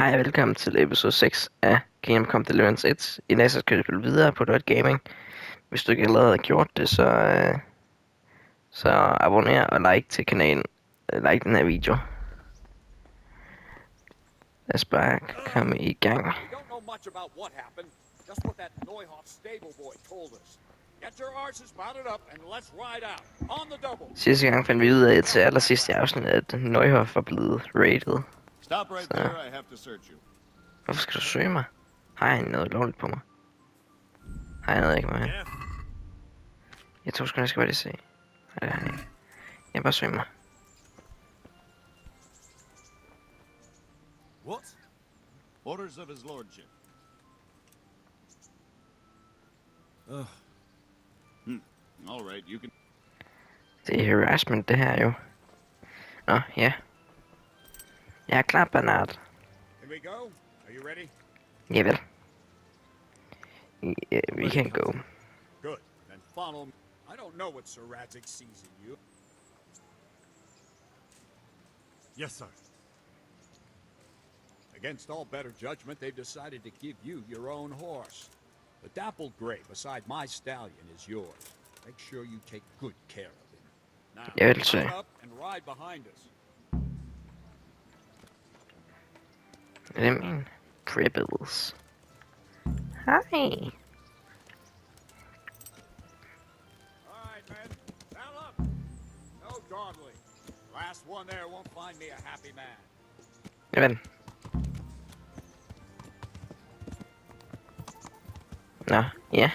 Hej og velkommen til episode 6 af Kingdom Deliverance 1. I dag så skal vi spille videre på Dot Gaming. Hvis du ikke allerede har gjort det, så abonner og like til kanalen. Like den her video. Lad os bare komme i gang. We don't know much about what happened, just what that neuhof stable boy told us. Get your arses mounted up and let's ride out on the double. Sidste gang fandt vi ud af til allersidst i afsnit, at Neuhof var blevet raided. Stop right there, I have to search you. Hvorfor skal du søge mig? Har jeg noget lovligt på mig? Har jeg noget ikke med? Jeg tror sgu, jeg skal bare lige se. Nej, det har jeg ikke. Jeg bare søge mig. What? Orders of his lordship. All right, you can. Det er harassment, det her jo. Nå, ja. Jeg er klar, Bernard. Here we go. Are you ready? Javel. We can go. Good. Then follow me. I don't know what Sir Radzik sees in you. Yes, sir. Against all better judgment, they've decided to give you your own horse. The dappled gray beside my stallion is yours. Make sure you take good care of him. Now, mount up and ride behind us. What do you mean? Dribbles. Hi. All right, men. Saddle up. No dawdling. Last one there won't find me a happy man. Javel. Nå, ja.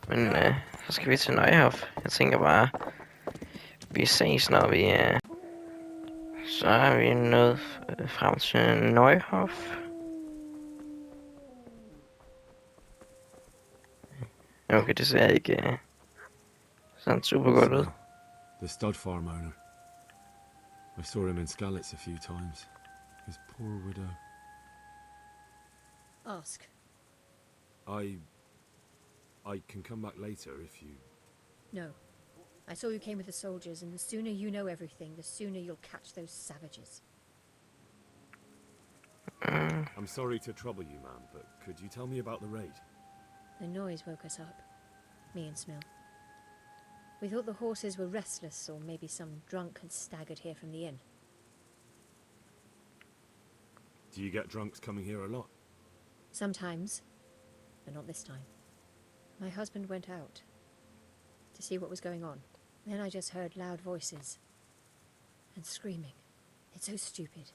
Men så skal vi til Neuhof. Jeg tænker bare, vi ses, når vi så er vi nået frem til Neuhof. Okay, det ser ikke sådan super godt ud. The stud farm owner. I saw him in Skalitz a few times. His poor widow. Ask. I can come back later if you... No. I saw you came with the soldiers, and the sooner you know everything, the sooner you'll catch those savages. I'm sorry to trouble you, ma'am, but could you tell me about the raid? The noise woke us up. Me and Smill. We thought the horses were restless, or maybe some drunk had staggered here from the inn. Do you get drunks coming here a lot? Sometimes, but not this time. My husband went out to see what was going on. Then I just heard loud voices and screaming. It's so stupid.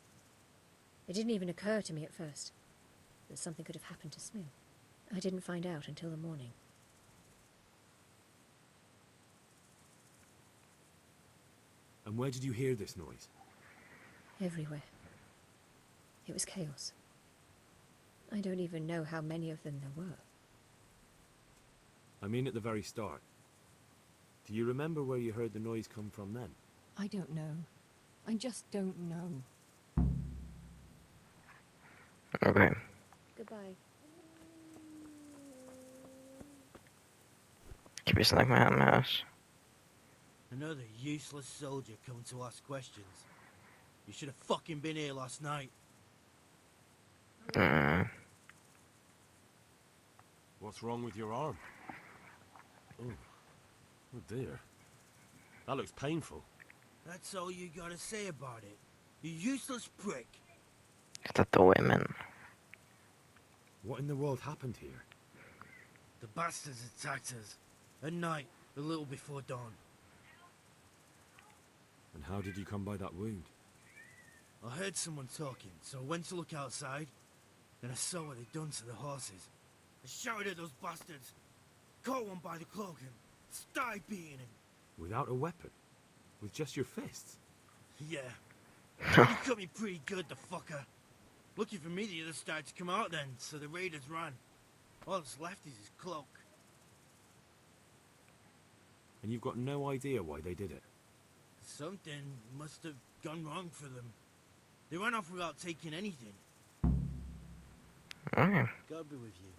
It didn't even occur to me at first that something could have happened to Smill. I didn't find out until the morning. And where did you hear this noise? Everywhere. It was chaos. I don't even know how many of them there were. I mean at the very start. Do you remember where you heard the noise come from then? I don't know. I just don't know. Okay. Goodbye. Kan vi snakke med ham her også? Another useless soldier coming to ask questions. You should have fucking been here last night. What's wrong with your arm? Oh dear. That looks painful. That's all you gotta say about it. You useless prick. That the women. What in the world happened here? The bastards attacked us. At night, a little before dawn. And how did you come by that wound? I heard someone talking, so I went to look outside. Then I saw what they'd done to the horses. I shouted at those bastards. Caught one by the cloak and started beating him. Without a weapon? With just your fists? Yeah. He cut me pretty good, the fucker. Lucky for me, the others started to come out then, so the raiders ran. All that's left is his cloak. And you've got no idea why they did it? Something must have gone wrong for them. They ran off without taking anything. Okay. God be with you.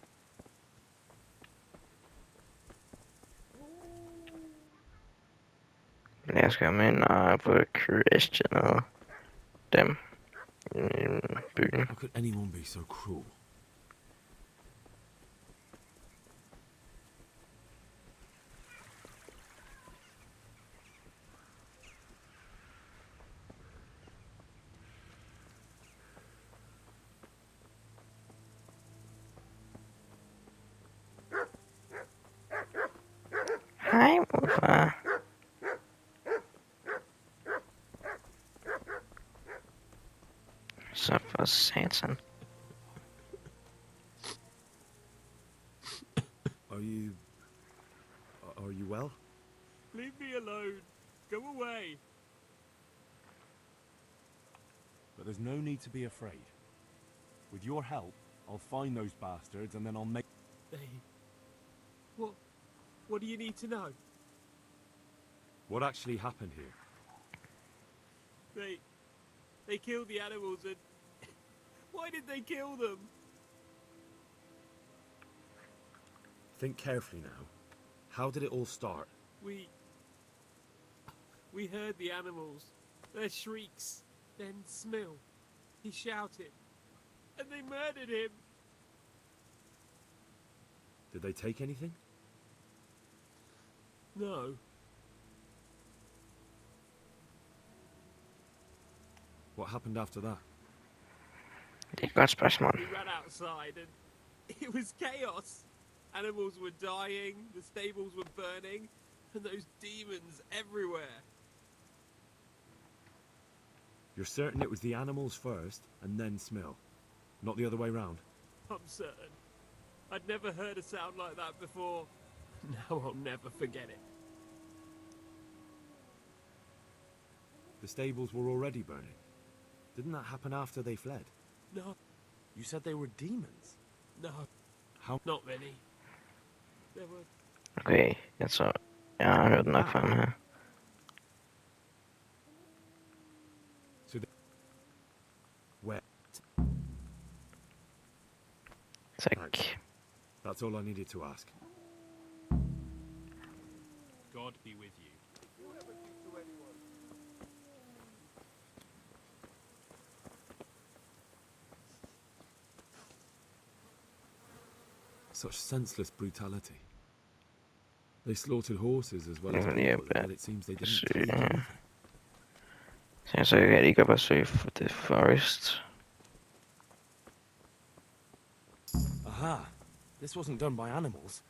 Lad os komme ind og få Christianet dem. byen. How could anyone be so cruel? Hej, morfar. Så for satan. Are you well? Leave me alone. Go away. But there's no need to be afraid. With your help, I'll find those bastards and then I'll make... What do you need to know? What actually happened here? They killed the animals and... Why did they kill them? Think carefully now. How did it all start? We heard the animals, their shrieks, then Smill. He shouted, and they murdered him. Did they take anything? No. What happened after that? Det er et godt spørgsmål. We ran outside and it was chaos. Animals were dying, the stables were burning, and those demons everywhere. You're certain it was the animals first and then Smill? Not the other way round? I'm certain. I'd never heard a sound like that before. Now I'll never forget it. The stables were already burning. Didn't that happen after they fled? No, You said they were demons. no. How? Not many. There were Okay, jeg tror, jeg har hørt nok fra ham her. Where? Tak. That's all I needed to ask. God be with you. Such senseless brutality. They slaughtered horses as well as Yeah, people, but but it seems they didn't see, take anything. Så jeg kan ikke besøge The Forest. Aha! This wasn't done by animals.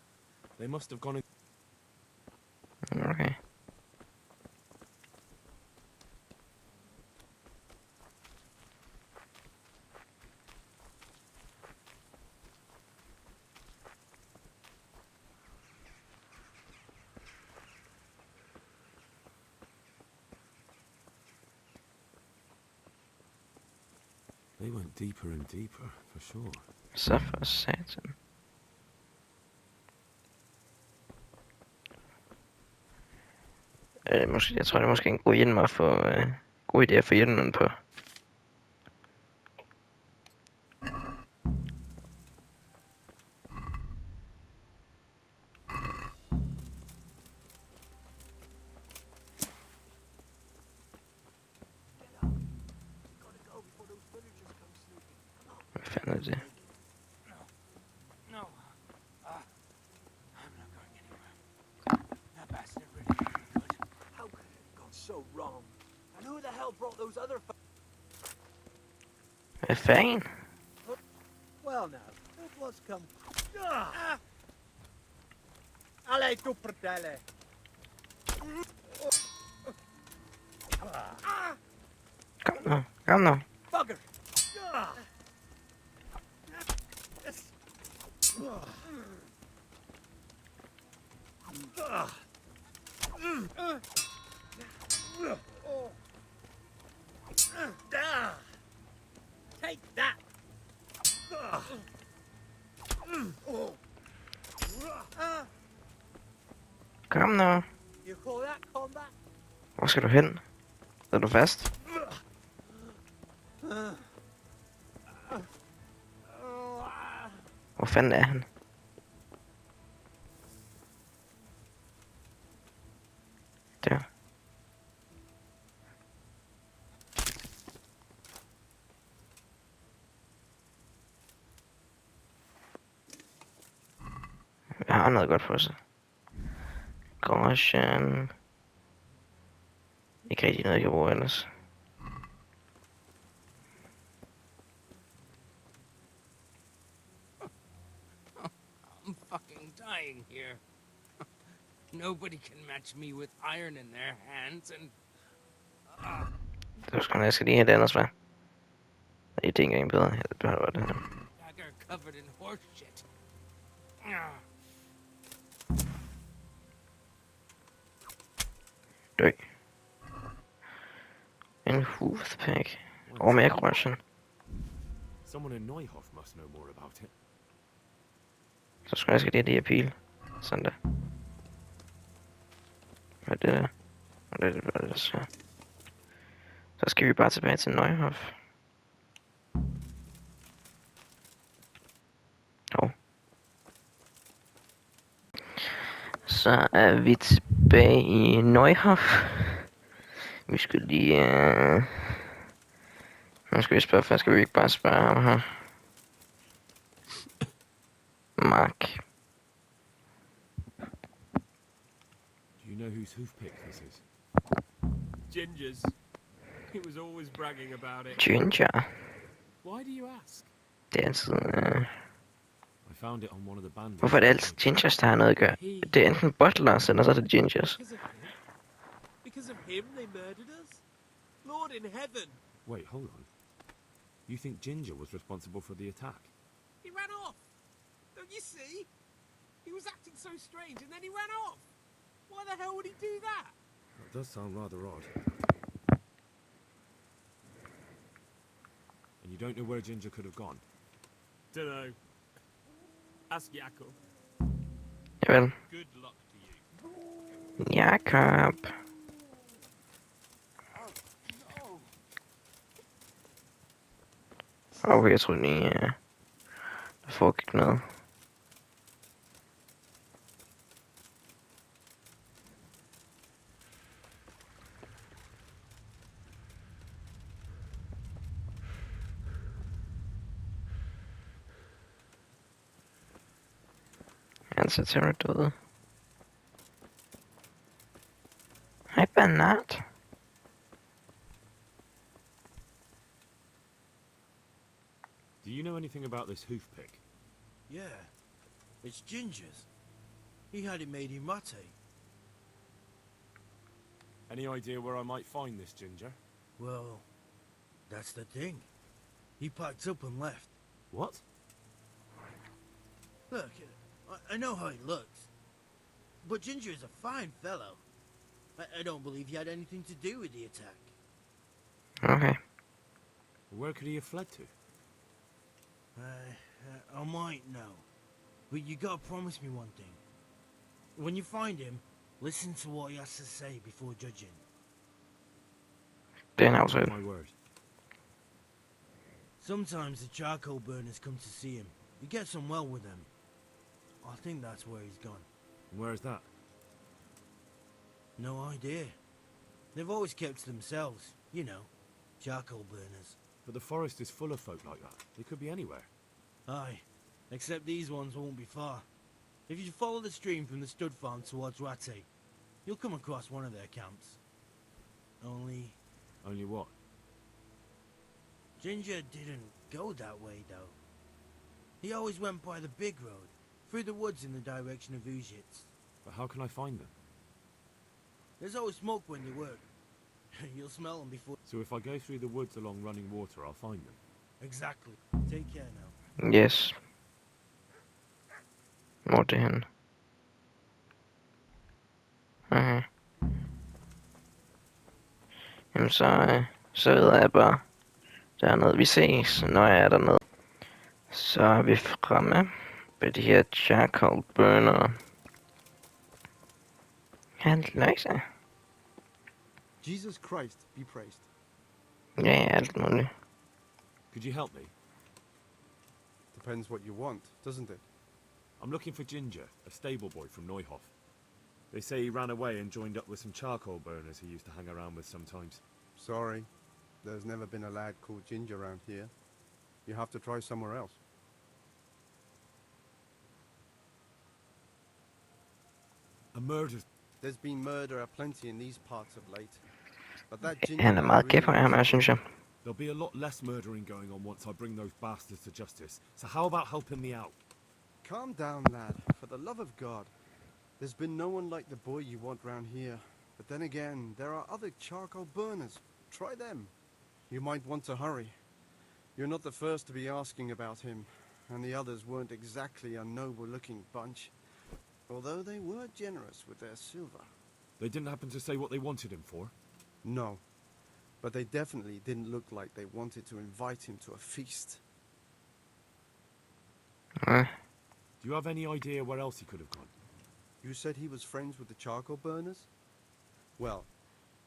They must have gone in... Okay. They went deeper and deeper, for sure. Så for satan. Måske, jeg tror, det er måske en god hjælp at få... god idé at få hjelmen på. Hvad fanden er det? No. I'm not going anywhere. That bastard really good. How could it have gone so wrong? And who the hell brought those other Hvad fanden? Well now, what's come... Allez, tu fratelli! Kom nu, kom nu. Bugger! Take that! Kom nu. You call that combat? Hvor skal du hen? Er du fast? Hvor fanden er han? Der. har noget godt på sig. Garagen. Ikke rigtig noget, jeg kan bruge ellers. I'm fucking dying here. Nobody can match me with iron in their hands, and Det var sgu, jeg skal lige have det andet svar. Nej, det er ikke engang bedre. Jeg behøver det her. dagger covered in horse shit. Dø. En hoofpack. Og mere Russian. Someone in Neuhof must know more about it. Så skal jeg lige have de her pile. Sådan der. Hvad er det der? Og det er det der så. Så skal vi bare tilbage til Neuhof. Hov. Så er vi tilbage i Neuhof. Vi skal lige... Nu skal vi spørge, for skal vi ikke bare spørge ham her? Mark. Do you know whose hoofpick this is? Ginger's. He was always bragging about it. Ginger. Why do you ask? Det er altid... I found it on one of the bandits. Hvorfor er det altid Gingers, der har noget at gøre? Det er enten Butlers, eller så er det Gingers. Because of him? Because of him they murdered us? Lord in heaven! Wait, hold on. You think Ginger was responsible for the attack? He ran off! Don't you see? He was acting so strange and then he ran off! Why the hell would he do that? That does sound rather odd. And you don't know where Ginger could have gone? Dunno. Ask Jakob. Javel. Good luck to you. Jakob. Okay, jeg tror lige, der foregik noget. Han ser til at døde. Hej, Bernard. Do you know anything about this hoofpick? Yeah, it's Ginger's. He had it made in Mate. Any idea where I might find this Ginger? Well, that's the thing. He packed up and left. What? Look, I know how he looks. But Ginger is a fine fellow. I don't believe he had anything to do with the attack. Okay. Where could he have fled to? I might know. But you gotta promise me one thing. When you find him, listen to what he has to say before judging. Det er en aftale. My word. Sometimes the charcoal burners come to see him. He gets on well with them. I think that's where he's gone. And where is that? No idea. They've always kept to themselves, you know, charcoal burners. But the forest is full of folk like that. They could be anywhere. Aye, except these ones won't be far. If you follow the stream from the stud farm towards Rate, you'll come across one of their camps. Only Only what? Ginger didn't go that way, though. He always went by the big road, through the woods in the direction of Uzhitz. But how can I find them? There's always smoke when you work. You'll smell them before... So if I go through the woods along running water, I'll find them. Exactly. Take care now. Yes. Hvor er det henne? Okay. Jamen så ved jeg bare. Der er noget, vi ses, når jeg er dernede. Så er vi fremme ved de her charcoal burner. Halløjsa. Jesus Christ be praised. Ja, alt muligt. Could you help me? Depends what you want, doesn't it? I'm looking for Ginger, a stable boy from Neuhof. They say he ran away and joined up with some charcoal burners he used to hang around with sometimes. Sorry, there's never been a lad called Ginger around here. You have to try somewhere else. A murder. There's been murder aplenty in these parts of late. But that ginger Han er lad meget really gæt på ham, was synes jeg. There'll be a lot less murdering going on once I bring those bastards to justice. So how about helping me out? Calm down, lad. For the love of God. There's been no one like the boy you want round here. But then again, there are other charcoal burners. Try them. You might want to hurry. You're not the first to be asking about him. And the others weren't exactly a noble-looking bunch. Although they were generous with their silver. They didn't happen to say what they wanted him for? No. But they definitely didn't look like they wanted to invite him to a feast. Nej. Do you have any idea where else he could have gone? You said he was friends with the charcoal burners? Well,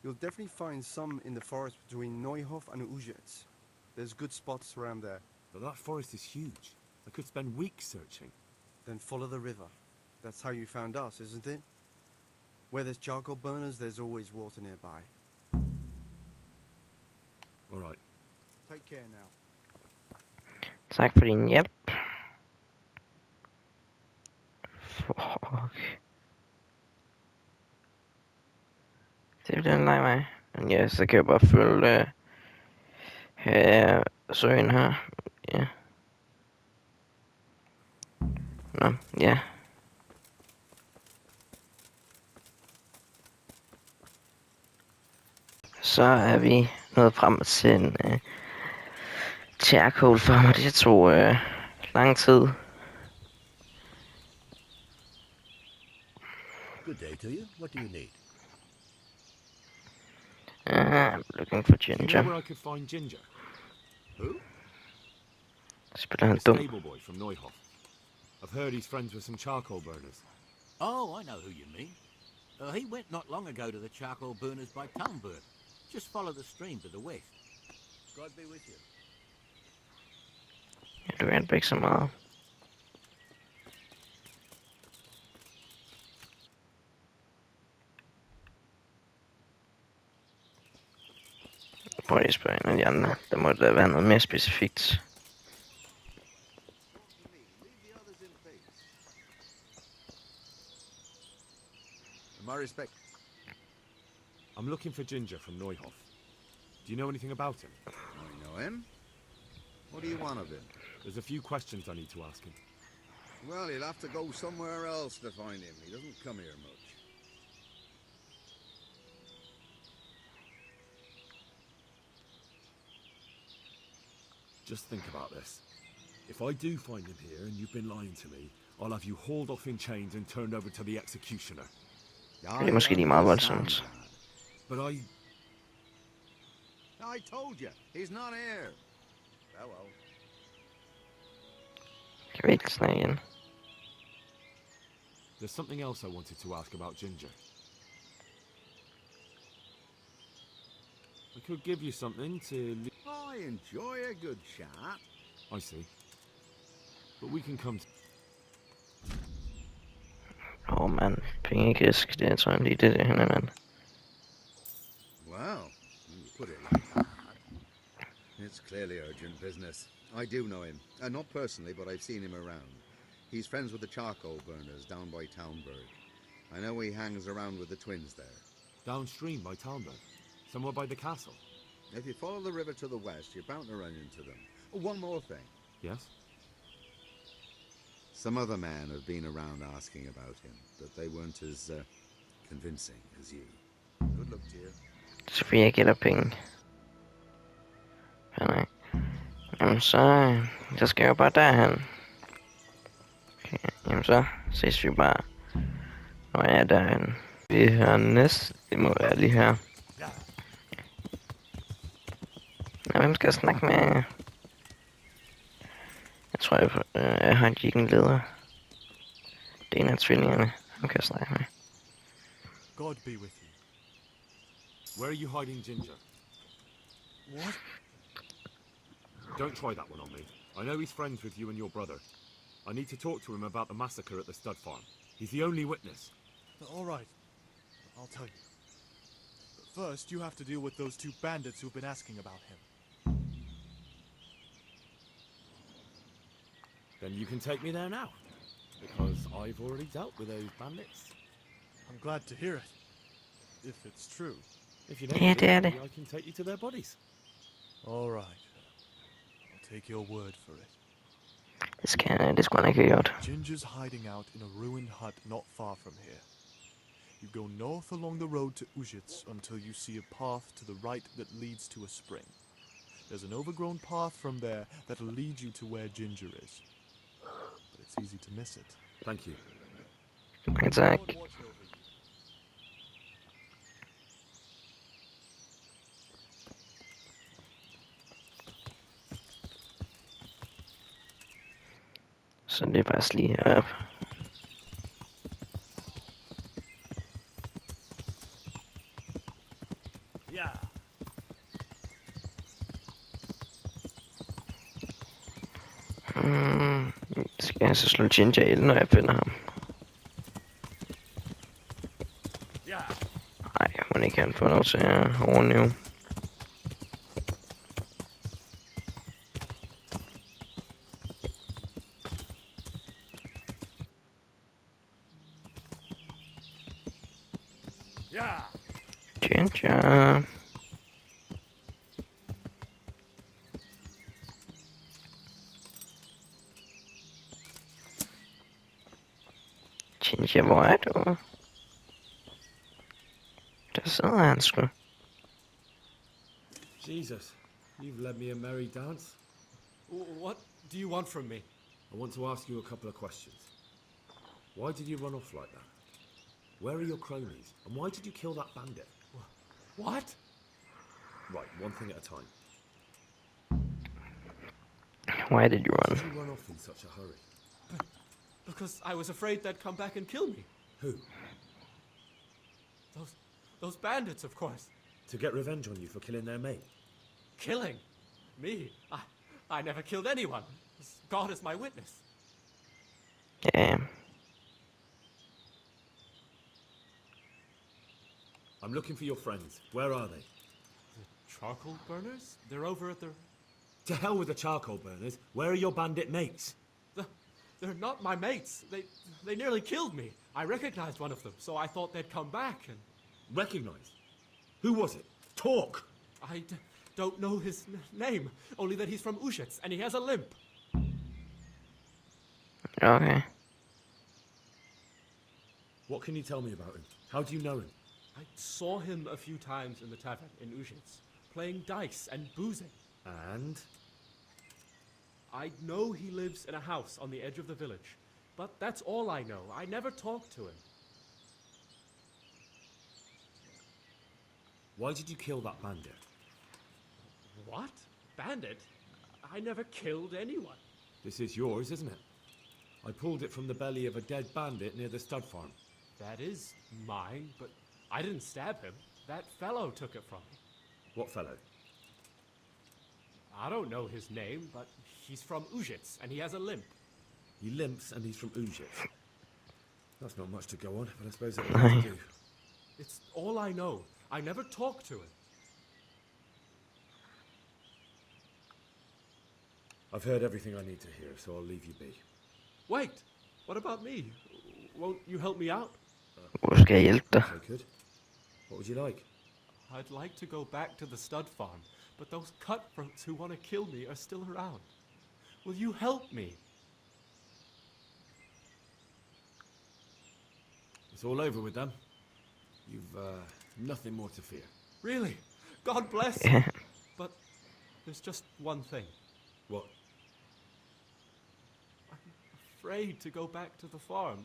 you'll definitely find some in the forest between Neuhof and Ujets. There's good spots around there. But that forest is huge. I could spend weeks searching. Then follow the river. That's how you found us, isn't it? Where there's charcoal burners, there's always water nearby. All right. Take care now. Tak for din hjælp. Fuck. Det bliver en leg mig. Men ja, så kan jeg bare følge søen her. Ja. Nå, ja. Så er vi nået frem til en charcoal farm, og det tog lang tid. Good day to you. What do you need? I'm looking for Do you know Ginger. where I could find Ginger? Who? Spiller han The dum? stable boy from Neuhof. I've heard he's friends with some charcoal burners. Oh, I know who you mean. He went not long ago to the charcoal burners by Townburg. Just follow the stream to the west. God be with you. Ja, du hjælper ikke så meget. Prøv lige at spørge en af de andre. Der må da være noget mere specifikt. My respect. I'm looking for Ginger from Neuhof. Do you know anything about him? I know him. What do you want of him? There's a few questions I need to ask him. Well, he'll have to go somewhere else to find him. He doesn't come here much. Just think about this. If I do find him here and you've been lying to me, I'll have you hauled off in chains and turned over to the executioner. Det er måske lige meget voldsomt. But I told you, he's not here. Oh well. Kan vi ikke snakke igen? there's something else I wanted to ask about Ginger. I could give you something to... I enjoy a good chat. I see. But we can come... mand. Pengegæsk, det tror jeg lige det henne, mand. Well, when you put it like that, it's clearly urgent business. I do know him. Not personally, but I've seen him around. He's friends with the charcoal burners down by Townburg. I know he hangs around with the twins there. Downstream by Townburg? Somewhere by the castle? If you follow the river to the west, you're bound to run into them. Oh, one more thing. Yes? Some other men have been around asking about him, but they weren't as convincing as you. Good luck to you. Så får jeg ikke gælder penge. Ja, nej. Jamen så skal jeg jo bare derhen. Okay, jamen så ses vi bare, når jeg er derhen. Vi hører næste, det må være lige her. Nå, hvem skal jeg snakke med? Jeg tror, jeg har en leder. Det er en af tvillingerne. Ham kan jeg snakke med. God be with you. Where are you hiding Ginger? What? Don't try that one on me. I know he's friends with you and your brother. I need to talk to him about the massacre at the stud farm. He's the only witness. All right. I'll tell you. But first, you have to deal with those two bandits who've been asking about him. Then you can take me there now. Because I've already dealt with those bandits. I'm glad to hear it. If it's true. If you know Yeah, det er det. I can take you to their bodies. All right. I'll take your word for it. Det skulle han ikke have gjort. Ginger's hiding out in a ruined hut not far from here. You go north along the road to Ujits until you see a path to the right that leads to a spring. There's an overgrown path from there that'll lead you to where Ginger is. But it's easy to miss it. Thank you. Mange tak. Lord watch over you. Så det er bare at lige herop. Yeah. Skal jeg så slå Ginger ihjel, når jeg finder ham? Yeah. Nej, må ikke han få lov til at overleve. Yeah. Ginger. Ginger, hvor er du? Der sidder han sgu. Jesus, you've led me a merry dance. What do you want from me? I want to ask you a couple of questions. Why did you run off like that? Where are your cronies? And why did you kill that bandit? What? Right, one thing at a time. Why did you Why run? did you run off in such a hurry? Because I was afraid they'd come back and kill me. Who? Those bandits, of course. To get revenge on you for killing their mate? Killing? Me? I never killed anyone. God is my witness. Ja, I'm looking for your friends. Where are they? Charcoal burners? They're over at the... To hell with the charcoal burners. Where are your bandit mates? They're not my mates. They nearly killed me. I recognized one of them, so I thought they'd come back and... Recognize? Who was it? Talk! I don't know his name, only that he's from Ujits, and he has a limp. okay. What can you tell me about him? How do you know him? I saw him a few times in the tavern in Ujits, playing dice and boozing. And? I know he lives in a house on the edge of the village, but that's all I know. I never talked to him. Why did you kill that bandit? What? Bandit? I never killed anyone. This is yours, isn't it? I pulled it from the belly of a dead bandit near the stud farm. That is mine, but I didn't stab him. That fellow took it from me. What fellow? I don't know his name, but he's from Ujits, and he has a limp. He limps and he's from Ujits. That's not much to go on, but I suppose it'll have to do. It's all I know. I never talked to him. I've heard everything I need to hear, so I'll leave you be. Wait, what about me? Won't you help me out? Hvor skal jeg hjælpe dig? If I could. What would you like? I'd like to go back to the stud farm, but those cutthroats who want to kill me are still around. Will you help me? It's all over with them. You've nothing more to fear. Really? God bless Ja. you. But there's just one thing. What? I'm afraid to go back to the farm.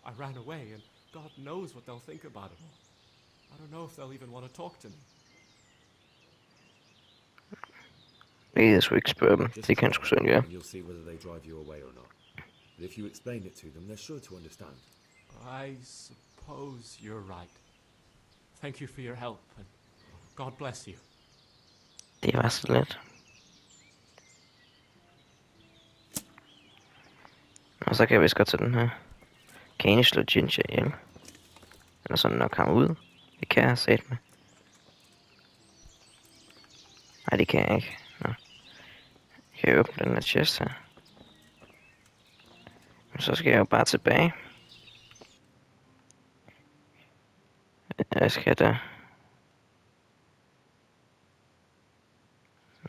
I ran away, and God knows what they'll think about it all. I don't know if they'll even want to talk to me. Jeg skal ikke spørge dem. Det kan sgu sådan gøre. And you'll see whether they drive you away or not. But if you explain it to them, they're sure to understand. I suppose you're right. Thank you for your help, and God bless you. Det var så let. Og så kan jeg vist godt tage den her. Kan jeg egentlig slå Ginger ihjel? Eller sådan nok ham ud? Det kan jeg sætte med. Nej, det kan jeg ikke. Nå. Kan jeg åbne den her chest her? Men så skal jeg jo bare tilbage. Jeg skal da...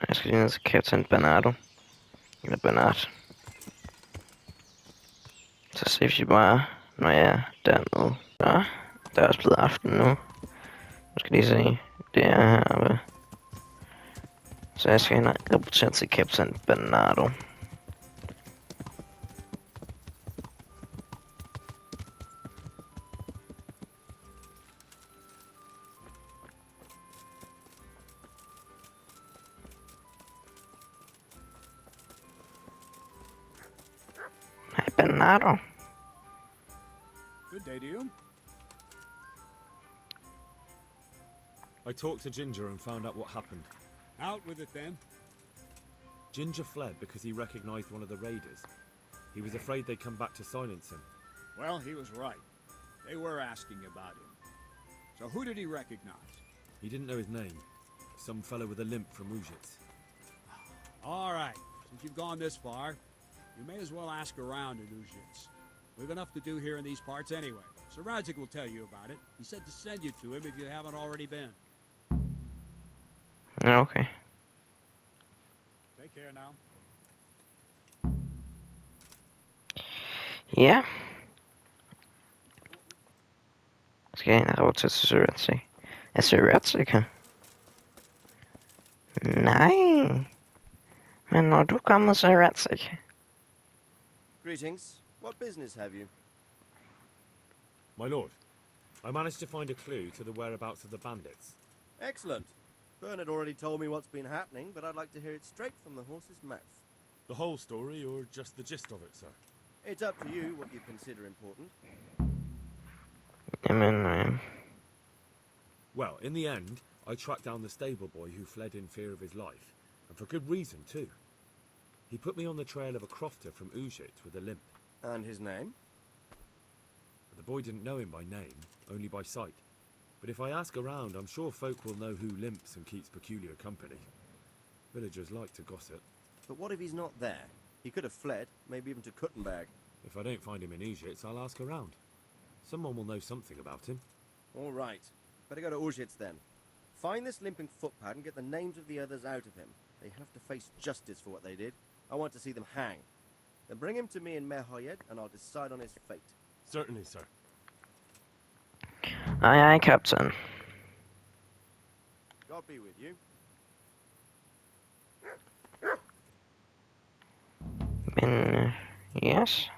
Jeg skal lige ned til Captain Bernardo. Eller Bernard. Så ses vi bare, når jeg er dernede. Så, der er også blevet aften nu. Nu skal lige se. Det er heroppe. Så jeg skal hen og rapportere til Captain Bernardo. Hej Bernardo. Good day to you. I talked to Ginger and found out what happened. Out with it then. Ginger fled because he recognized one of the raiders. He was afraid they'd come back to silence him. Well, he was right. They were asking about him. So who did he recognize? He didn't know his name. Some fellow with a limp from Ujits. All right. Since you've gone this far, you may as well ask around in Ujits. We've enough to do here in these parts anyway. So Radzik will tell you about it. He said to send you to him if you haven't already been. Okay. Take care now. Ja. Skal jeg ind og rapportere til Sir Radzik? Er Sir Radzik her? Nej. Men når du kommer, Sir Radzik? Greetings. What business have you? My lord, I managed to find a clue to the whereabouts of the bandits. Excellent. Bernard already told me what's been happening, but I'd like to hear it straight from the horse's mouth. The whole story, or just the gist of it, sir? It's up to you what you consider important. Jamen, Well, in the end, I tracked down the stable boy who fled in fear of his life, and for good reason, too. He put me on the trail of a crofter from Ujit with a limp. And his name? The boy didn't know him by name, only by sight. But if I ask around, I'm sure folk will know who limps and keeps peculiar company. Villagers like to gossip. But what if he's not there? He could have fled, maybe even to Kuttenberg. If I don't find him in Ujits, I'll ask around. Someone will know something about him. All right. Better go to Ujits then. Find this limping footpad and get the names of the others out of him. They have to face justice for what they did. I want to see them hang. Then bring him to me in Merhoyed and I'll decide on his fate. Certainly, sir. aye, Captain. God be with you. Men, yes.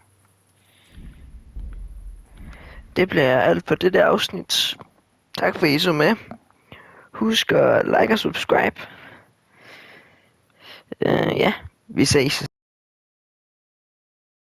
Det bliver alt for det der afsnit. Tak for I så med. Husk at like og subscribe. Ja, vi ses.